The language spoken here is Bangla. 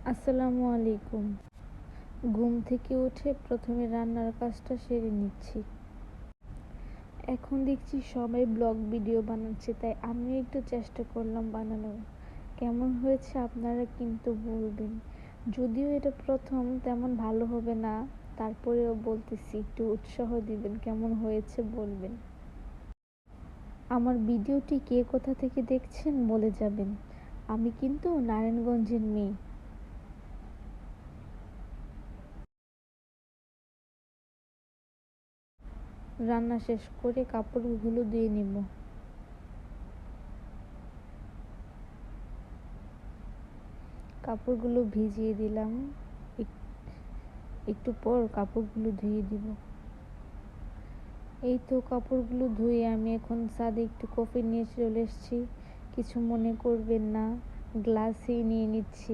আসসালামু আলাইকুম। ঘুম থেকে উঠে প্রথমে রান্নার কাজটা সেরে নিচ্ছি। এখন দেখছি সবাই ব্লগ ভিডিও বানাচ্ছে, তাই আমিও একটু চেষ্টা করলাম বানানোর। কেমন হয়েছে আপনারা কিন্তু বলবেন। যদিও এটা প্রথম, তেমন ভালো হবে না, তারপরেও বলতেছি, একটু উৎসাহ দিবেন, কেমন হয়েছে বলবেন। আমার ভিডিওটি কে কোথা থেকে দেখছেন বলে যাবেন। আমি কিন্তু নারায়ণগঞ্জের মেয়ে। রান্না শেষ করে কাপড়গুলো ধুয়ে নিব। কাপড়গুলো ভিজিয়ে দিলাম। একটু পর কাপড়গুলো ধুয়ে দিব। এই তো কাপড়গুলো ধুয়ে আমি এখন ছাদে একটু কফি নিয়ে চলে এসেছি। কিছু মনে করবেন না, গ্লাসেই নিয়ে নিচ্ছি।